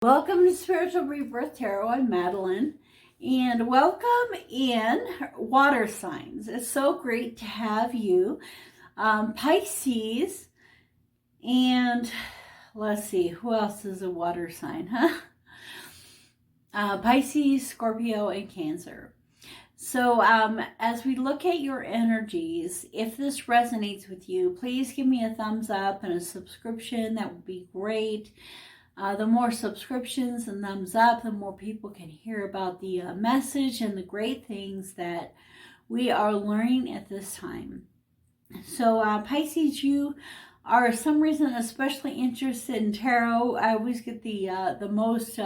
Welcome to Spiritual Rebirth Tarot. I'm Madelyn, and welcome in water signs. It's so great to have you. Pisces, and let's see, who else is a water sign, huh? Pisces, Scorpio, and Cancer. So as we look at your energies, if this resonates with you, please give me a thumbs up and a subscription. That would be great. The more subscriptions and thumbs up, the more people can hear about the message and the great things that we are learning at this time. So Pisces, you are for some reason especially interested in tarot. I always get the most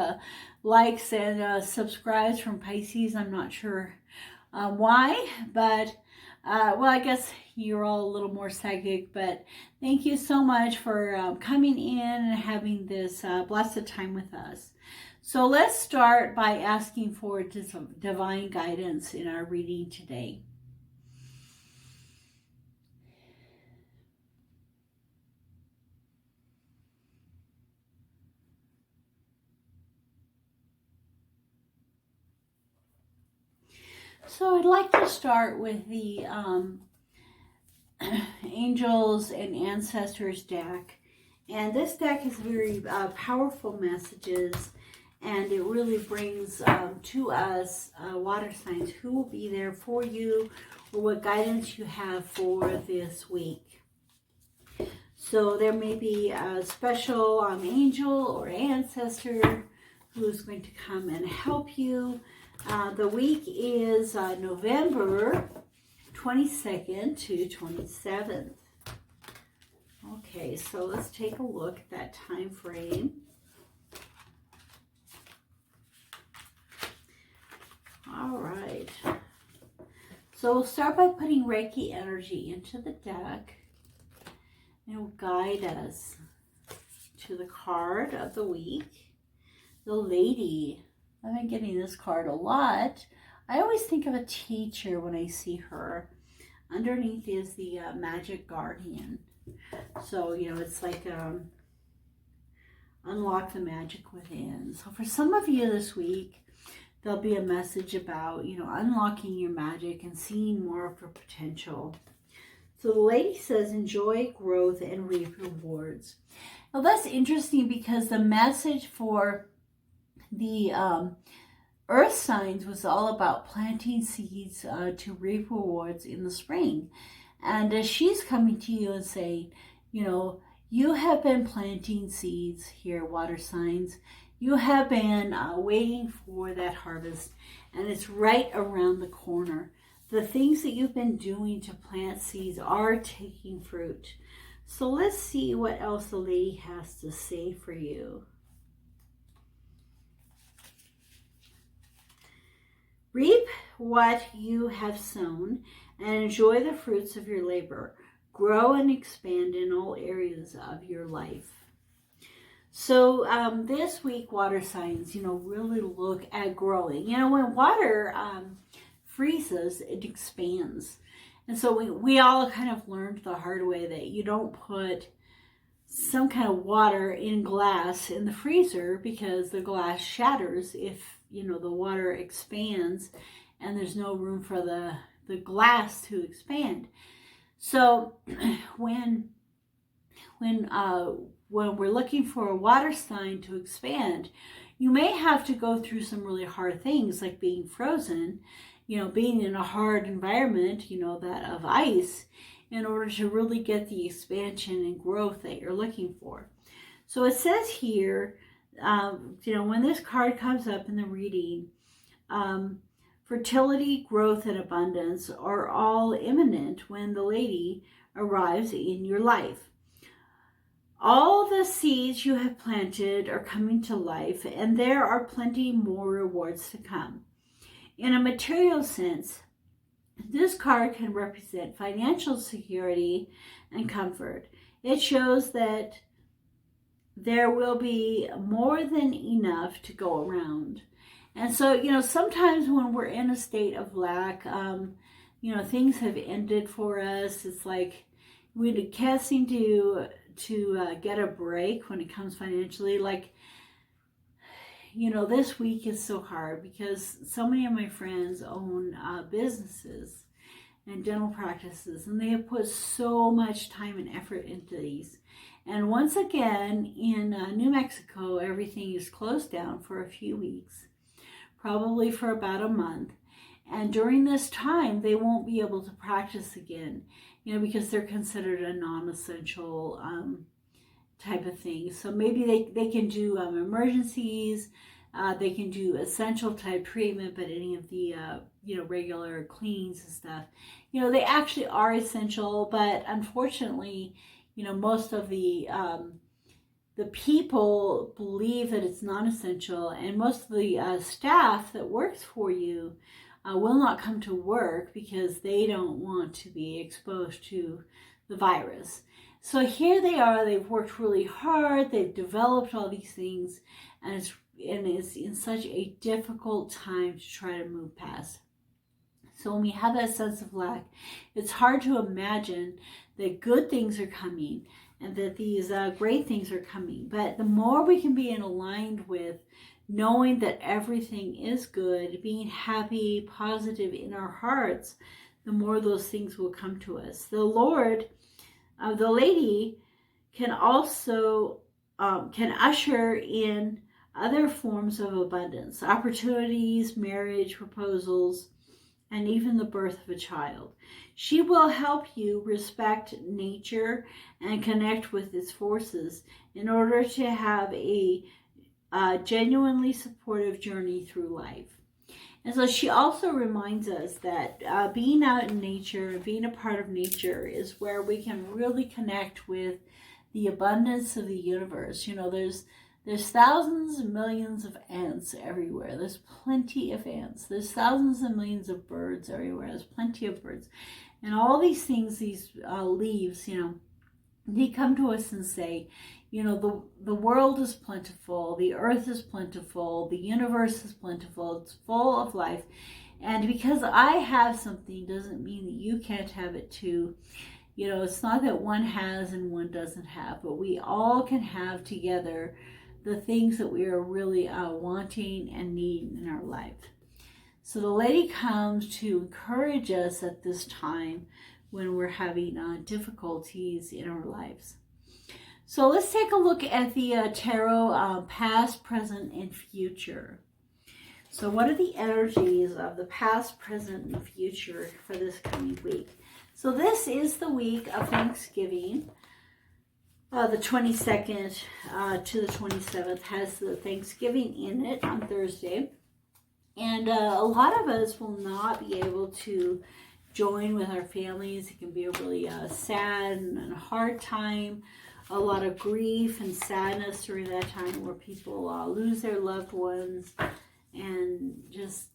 likes and subscribes from Pisces. I'm not sure why, but well, I guess you're all a little more psychic, but thank you so much for coming in and having this blessed time with us. So let's start by asking for divine guidance in our reading today. So I'd like to start with the Angels and Ancestors deck. And this deck has very powerful messages, and it really brings to us water signs who will be there for you or what guidance you have for this week. So there may be a special angel or ancestor who is going to come and help you. The week is November 22nd to 27th. Okay, so let's take a look at that time frame. All right. So we'll start by putting Reiki energy into the deck. And it will guide us to the card of the week, the Lady. I've been getting this card a lot. I always think of a teacher when I see her. Underneath is the Magic Guardian. So, you know, it's like unlock the magic within. So for some of you this week, there'll be a message about, you know, unlocking your magic and seeing more of your potential. So the Lady says, enjoy growth and reap rewards. Now that's interesting because the message for the earth signs was all about planting seeds to reap rewards in the spring. And she's coming to you and saying, you know, you have been planting seeds here, water signs. You have been waiting for that harvest, and it's right around the corner. The things that you've been doing to plant seeds are taking fruit. So let's see what else the Lady has to say for you. Reap what you have sown and enjoy the fruits of your labor. Grow and expand in all areas of your life. So this week, water signs, you know, really look at growing. You know, when water freezes, it expands. And so we all kind of learned the hard way that you don't put some kind of water in glass in the freezer because the glass shatters if, you know, the water expands and there's no room for the glass to expand. So when we're looking for a water sign to expand, you may have to go through some really hard things like being frozen, you know, being in a hard environment, you know, that of ice, in order to really get the expansion and growth that you're looking for. So it says here, you know, when this card comes up in the reading, fertility, growth, and abundance are all imminent when the Lady arrives in your life. All the seeds you have planted are coming to life, and there are plenty more rewards to come. In a material sense, this card can represent financial security and comfort. It shows that there will be more than enough to go around. And so, you know, sometimes when we're in a state of lack, you know, things have ended for us. It's like we can't seem to get a break when it comes financially. Like you know, this week is so hard because so many of my friends own businesses and dental practices, and they have put so much time and effort into these. And once again, in New Mexico, everything is closed down for a few weeks, probably for about a month. And during this time, they won't be able to practice again, you know, because they're considered a non-essential type of thing. So maybe they can do emergencies, they can do essential type treatment, but any of the you know, regular cleans and stuff, you know, they actually are essential. But unfortunately, you know, most of the people believe that it's non-essential, and most of the staff that works for you will not come to work because they don't want to be exposed to the virus. So here they are, they've worked really hard, they've developed all these things, and it's in such a difficult time to try to move past. So when we have that sense of lack, it's hard to imagine that good things are coming and that these great things are coming. But the more we can be aligned with knowing that everything is good, being happy, positive in our hearts, the more those things will come to us. The Lord, the lady, can also can usher in other forms of abundance, opportunities, marriage proposals, and even the birth of a child. She will help you respect nature and connect with its forces in order to have a genuinely supportive journey through life. And so she also reminds us that being out in nature and being a part of nature is where we can really connect with the abundance of the universe. You know, there's thousands and millions of ants everywhere. There's plenty of ants. There's thousands and millions of birds everywhere. There's plenty of birds. And all these things, these leaves, you know, they come to us and say, you know, the world is plentiful, the earth is plentiful, the universe is plentiful, it's full of life. And because I have something doesn't mean that you can't have it too. You know, it's not that one has and one doesn't have, but we all can have together the things that we are really wanting and needing in our life. So the lady comes to encourage us at this time when we're having difficulties in our lives. So let's take a look at the tarot past, present, and future. So what are the energies of the past, present, and future for this coming week? So this is the week of Thanksgiving. The 22nd to the 27th has the Thanksgiving in it on Thursday. And a lot of us will not be able to join with our families. It can be a really sad and hard time. A lot of grief and sadness during that time where people lose their loved ones, and just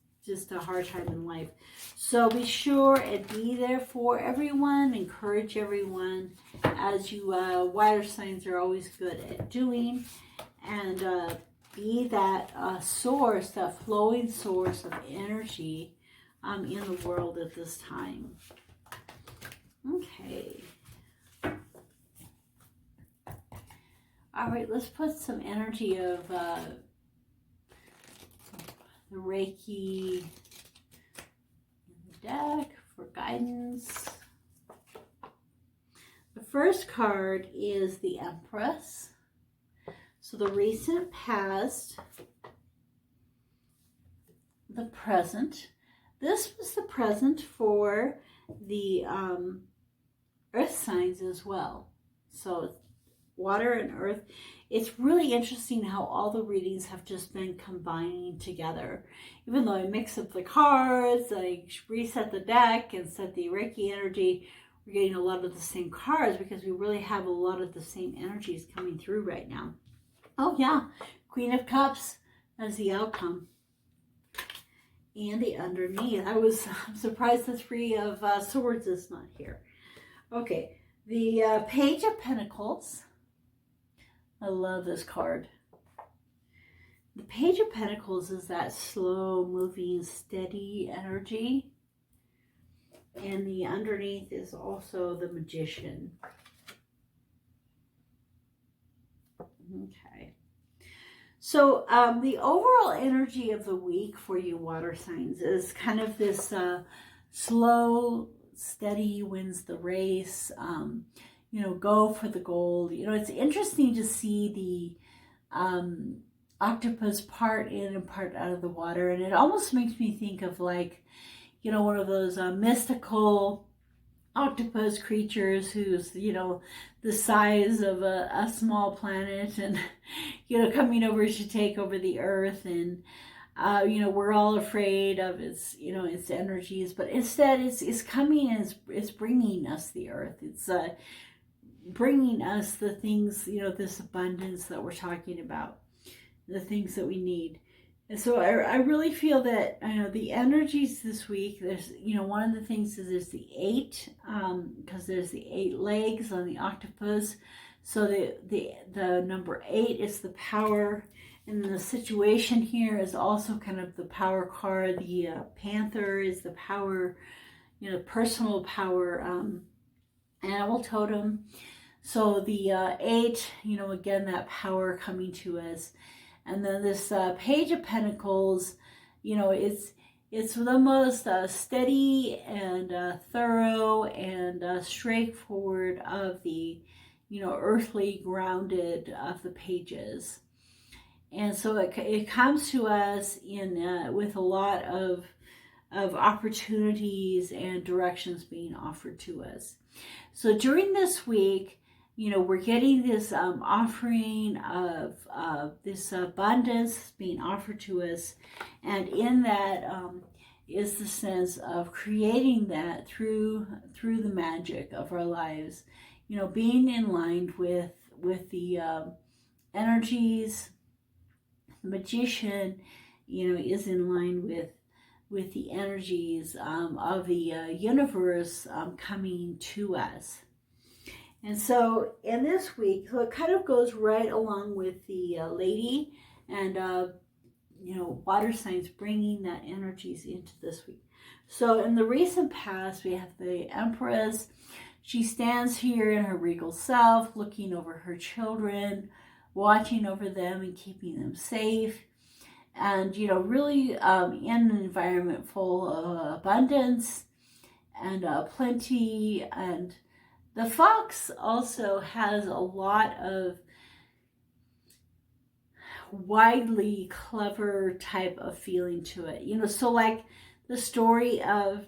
a hard time in life. So be sure and be there for everyone. Encourage everyone, as you water signs are always good at doing, and be that source, that flowing source of energy in the world at this time. Okay. All right, let's put some energy of the Reiki in the deck for guidance. The first card is the Empress. So the recent past, the present. This was the present for the earth signs as well. So water and earth. It's really interesting how all the readings have just been combining together. Even though I mix up the cards, I reset the deck and set the Reiki energy, we're getting a lot of the same cards because we really have a lot of the same energies coming through right now. Oh yeah, Queen of Cups as the outcome. And the underneath. I'm surprised the Three of Swords is not here. Okay, the Page of Pentacles. I love this card. The Page of Pentacles is that slow moving, steady energy. And the underneath is also the Magician. Okay. So the overall energy of the week for you water signs is kind of this slow, steady wins the race, go for the gold. It's interesting to see the octopus part in and part out of the water. And it almost makes me think of like, one of those mystical octopus creatures who's, the size of a small planet and, coming over to take over the earth. And, we're all afraid of its energies, but instead it's coming and it's bringing us the earth. It's bringing us the things, this abundance that we're talking about, the things that we need. And so I really feel that, the energies this week, there's, one of the things is there's the 8, because there's the 8 legs on the octopus. So the number 8 is the power. And the situation here is also kind of the power card. The panther is the power, personal power, animal totem. So the 8, again, that power coming to us. And then this Page of Pentacles, it's the most steady and thorough and straightforward of the, earthly grounded of the pages. And so it comes to us in with a lot of opportunities and directions being offered to us. So during this week, we're getting this offering of this abundance being offered to us. And in that is the sense of creating that through the magic of our lives, being in line with the energies. The magician, is in line with the energies of the universe coming to us. And so in this week, so it kind of goes right along with the lady and, water signs bringing that energies into this week. So in the recent past, we have the Empress. She stands here in her regal self, looking over her children, watching over them and keeping them safe. And, really in an environment full of abundance and plenty. And the fox also has a lot of widely clever type of feeling to it. So like the story of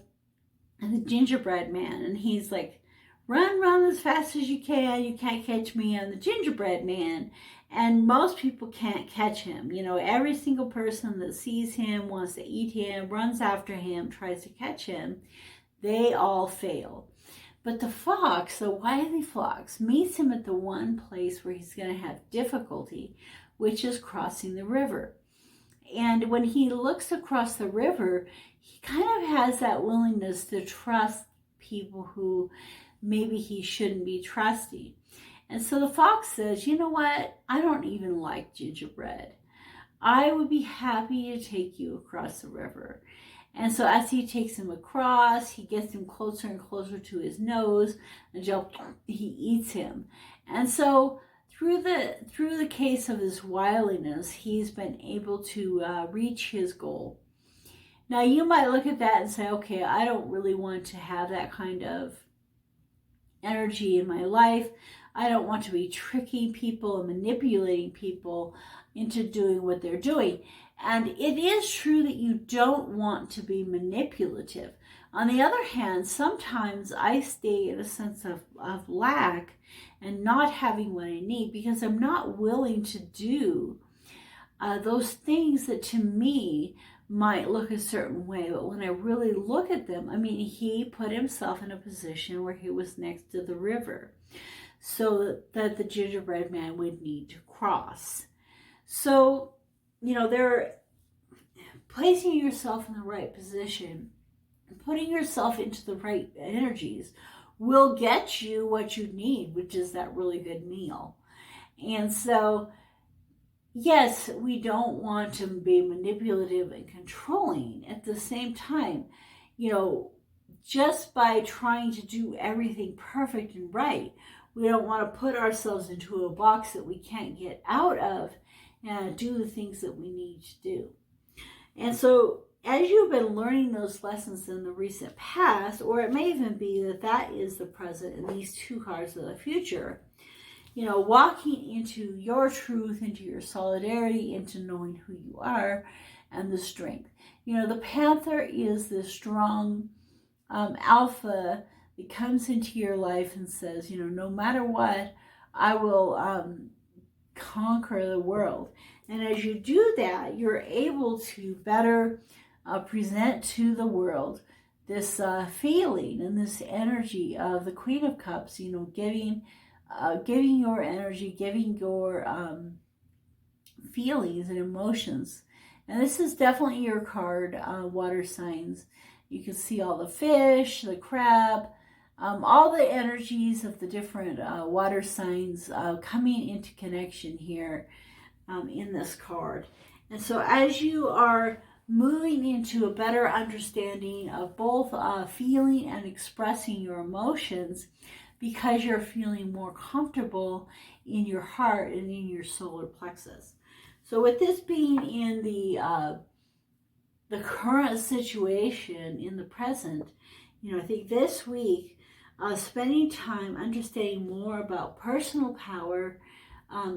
the gingerbread man, and he's like, run as fast as you can't catch me. I'm the gingerbread man. And most people can't catch him. Every single person that sees him, wants to eat him, runs after him, tries to catch him, they all fail. But the fox, the wily fox, meets him at the one place where he's going to have difficulty, which is crossing the river. And when he looks across the river, he kind of has that willingness to trust people who maybe he shouldn't be trusting. And so the fox says, you know what? I don't even like gingerbread. I would be happy to take you across the river. And so as he takes him across, he gets him closer and closer to his nose until he eats him. And so through the case of his wiliness, he's been able to reach his goal. Now you might look at that and say, okay, I don't really want to have that kind of energy in my life. I don't want to be tricking people and manipulating people into doing what they're doing. And it is true that you don't want to be manipulative. On the other hand, sometimes I stay in a sense of lack and not having what I need because I'm not willing to do those things that to me might look a certain way. But when I really look at them, he put himself in a position where he was next to the river so that the gingerbread man would need to cross. So, they're placing yourself in the right position, putting yourself into the right energies will get you what you need, which is that really good meal. And so, yes, we don't want to be manipulative and controlling. At the same time, just by trying to do everything perfect and right, we don't want to put ourselves into a box that we can't get out of and do the things that we need to do. And so as you've been learning those lessons in the recent past, or it may even be that that is the present and these two cards are the future, you know, walking into your truth, into your solidarity, into knowing who you are, and the strength. You know, the Panther is the strong alpha that comes into your life and says, you know, no matter what, I will conquer the world. And as you do that, you're able to better present to the world this feeling and this energy of the Queen of Cups, you know, giving your energy, giving your feelings and emotions. And this is definitely your card, water signs. You can see all the fish, the crab, all the energies of the different water signs coming into connection here in this card. And so as you are moving into a better understanding of both feeling and expressing your emotions, because you're feeling more comfortable in your heart and in your solar plexus. So with this being in the current situation in the present, you know, I think this week, spending time understanding more about personal power,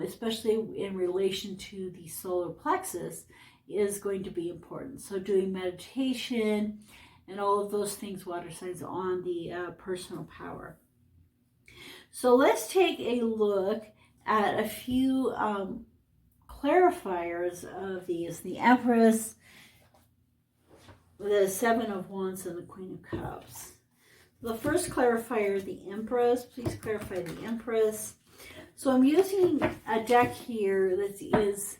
especially in relation to the solar plexus, is going to be important. So doing meditation and all of those things, water signs, on the personal power. So let's take a look at a few clarifiers of these. The Empress, the Seven of Wands, and the Queen of Cups. The first clarifier, the Empress. Please clarify the Empress. So I'm using a deck here that is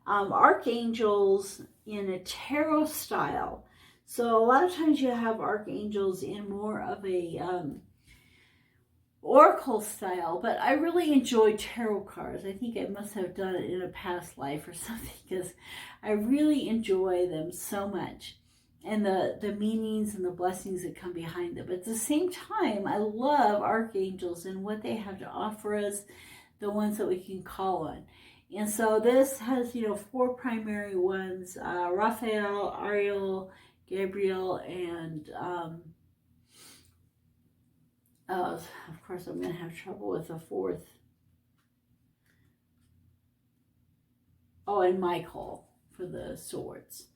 archangels in a tarot style. So a lot of times you have archangels in more of a oracle style, but I really enjoy tarot cards. I think I must have done it in a past life or something, because I really enjoy them so much, and the meanings and the blessings that come behind them. But at the same time, I love archangels and what they have to offer us, the ones that we can call on. And so this has, you know, four primary ones: Raphael, Ariel, Gabriel, and of course, I'm going to have trouble with the fourth. Oh, and Michael for the swords.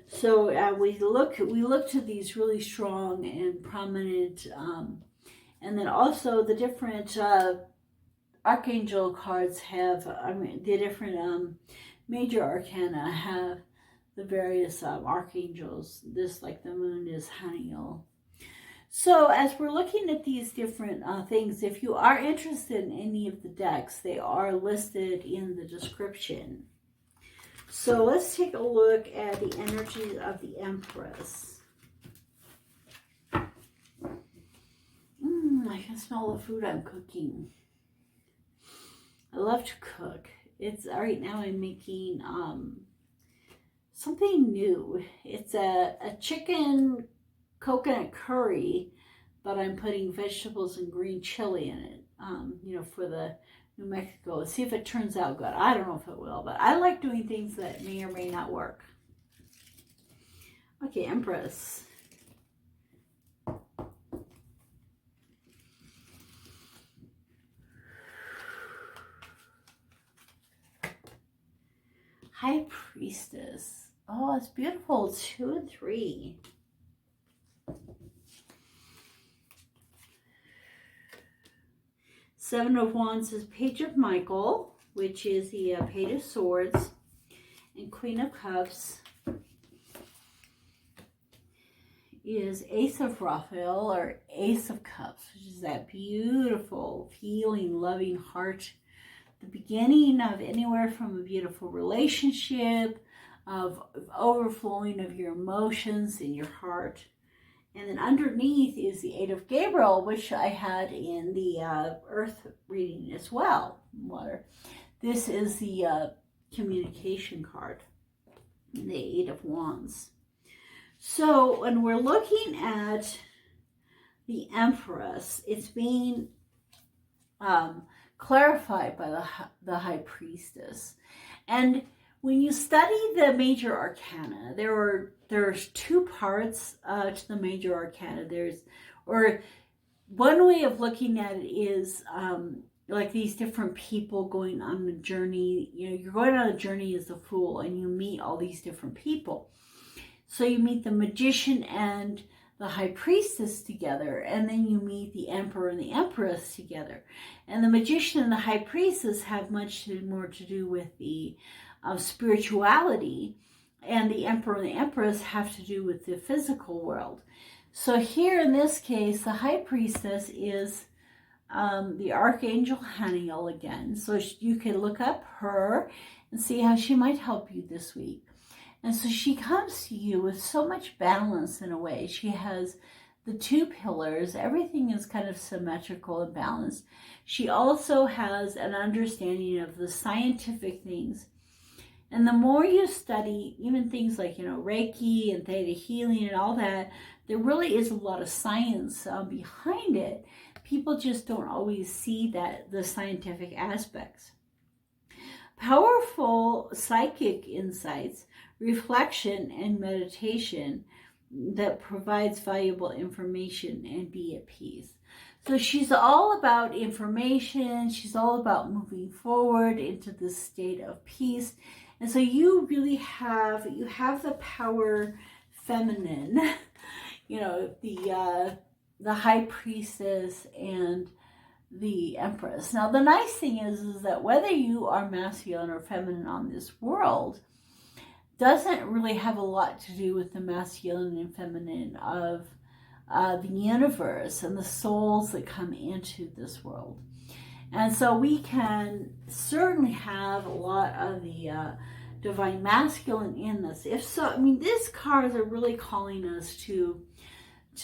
So we look to these really strong and prominent, and then also the different archangel cards have, the different major arcana have the various archangels. This, like the moon, is Haniel. So as we're looking at these different things, if you are interested in any of the decks, they are listed in the description. So let's take a look at the energy of the Empress. I can smell the food I'm cooking. I love to cook. It's right now I'm making something new. It's a chicken coconut curry, but I'm putting vegetables and green chili in it, you know, for the New Mexico. See if it turns out good. I don't know if it will, but I like doing things that may or may not work. Okay, Empress. High Priestess. Oh, it's beautiful. 2 and 3. Seven of Wands is Page of Michael, which is the Page of Swords, and Queen of Cups is Ace of Raphael, or Ace of Cups, which is that beautiful, healing, loving heart. The beginning of anywhere from a beautiful relationship, of overflowing of your emotions in your heart. And then underneath is the Eight of Gabriel, which I had in the Earth reading as well. Water. This is the communication card, the Eight of Wands. So when we're looking at the Empress, it's being clarified by the High Priestess. And when you study the major arcana, there's two parts to the major arcana. Or one way of looking at it is like these different people going on a journey. You know, you're going on a journey as a fool, and you meet all these different people. So you meet the magician and the high priestess together, and then you meet the emperor and the empress together. And the magician and the high priestess have much more to do with the spirituality, and the emperor and the empress have to do with the physical world. So here in this case, the high priestess is the Archangel Haniel again. So you can look up her and see how she might help you this week. And so she comes to you with so much balance in a way. She has the two pillars. Everything is kind of symmetrical and balanced. She also has an understanding of the scientific things. And the more you study, even things like, Reiki and Theta Healing and all that, there really is a lot of science behind it. People just don't always see the scientific aspects. Powerful psychic insights, reflection, and meditation that provides valuable information, and be at peace. So she's all about information. She's all about moving forward into this state of peace. And so you really have the power feminine, the high priestess and the empress. Now, the nice thing is that whether you are masculine or feminine on this world doesn't really have a lot to do with the masculine and feminine of the universe and the souls that come into this world. And so we can certainly have a lot of the divine masculine in this. If so, these cards are really calling us to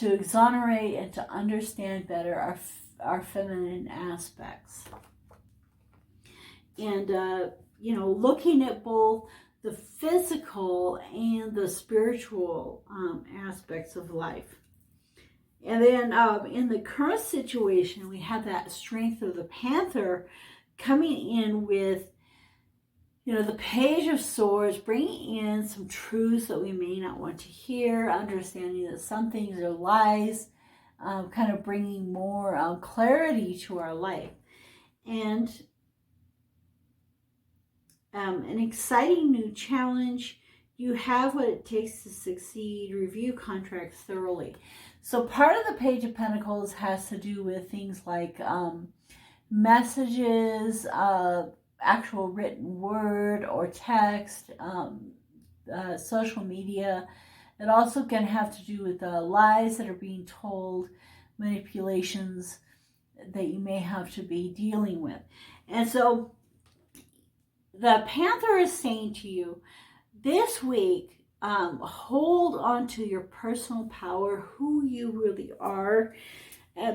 exonerate and to understand better our feminine aspects. And, looking at both the physical and the spiritual aspects of life. And then in the current situation, we have that strength of the Panther coming in with, the Page of Swords, bringing in some truths that we may not want to hear, understanding that some things are lies, kind of bringing more clarity to our life. And an exciting new challenge. You have what it takes to succeed. Review contracts thoroughly. So part of the Page of Pentacles has to do with things like messages, actual written word or text, social media. It also can have to do with lies that are being told, manipulations that you may have to be dealing with. And so the Panther is saying to you, this week, hold on to your personal power, who you really are,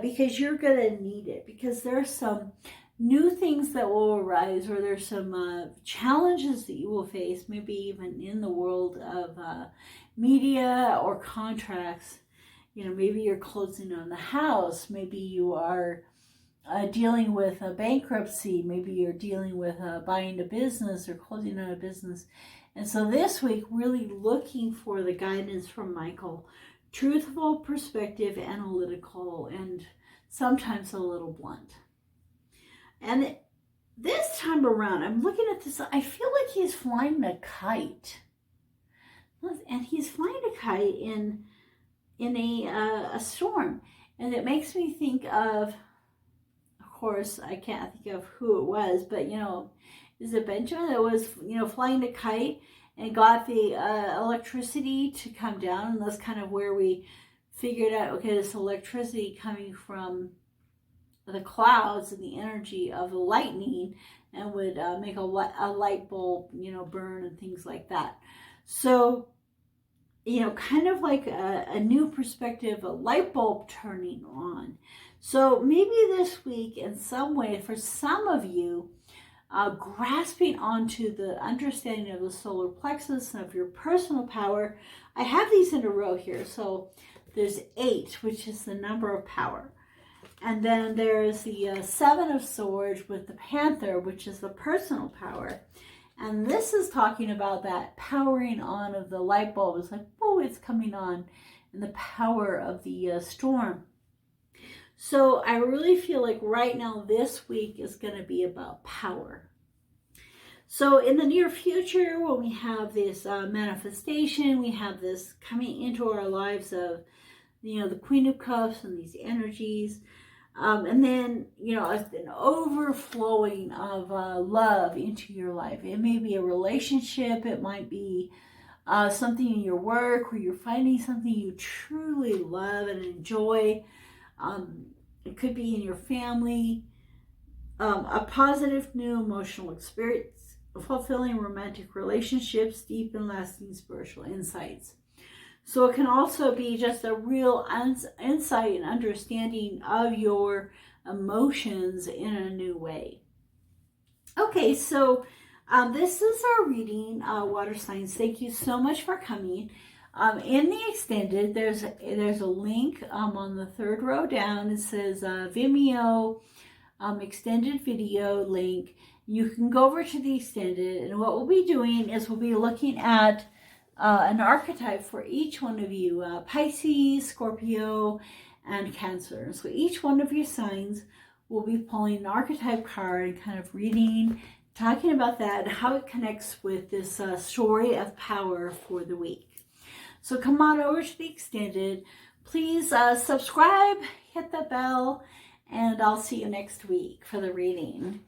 because you're going to need it. Because there's some new things that will arise, or there's some challenges that you will face, maybe even in the world of media or contracts. Maybe you're closing on the house. Maybe you are dealing with a bankruptcy. Maybe you're dealing with buying a business or closing on a business. And so this week, really looking for the guidance from Michael. Truthful, perspective, analytical, and sometimes a little blunt. And this time around, I'm looking at this, I feel like he's flying a kite. And he's flying a kite in a storm. And it makes me think of course, I can't think of who it was, but, is it Benjamin that was, flying a kite and got the electricity to come down? And that's kind of where we figured out, okay, this electricity coming from the clouds and the energy of the lightning, and would make a light bulb, burn and things like that. So, kind of like a new perspective, a light bulb turning on. So maybe this week, in some way, for some of you, grasping onto the understanding of the solar plexus and of your personal power. I have these in a row here. So there's 8, which is the number of power. And then there's the 7 of Swords with the Panther, which is the personal power. And this is talking about that powering on of the light bulb. It's like, oh, it's coming on, and the power of the storm. So I really feel like right now this week is going to be about power. So in the near future, when we have this manifestation, we have this coming into our lives of, the Queen of Cups and these energies. And then, an overflowing of love into your life. It may be a relationship. It might be something in your work where you're finding something you truly love and enjoy. It could be in your family. A positive new emotional experience, fulfilling romantic relationships, deep and lasting spiritual insights. So it can also be just a real insight and understanding of your emotions in a new way. Okay, so this is our reading, water signs. Thank you so much for coming. In the extended, there's a link on the third row down. It says Vimeo extended video link. You can go over to the extended, and what we'll be doing is we'll be looking at an archetype for each one of you, Pisces, Scorpio, and Cancer. So each one of your signs will be pulling an archetype card and kind of reading, talking about that and how it connects with this story of power for the week. So come on over to the extended. Please subscribe, hit the bell, and I'll see you next week for the reading.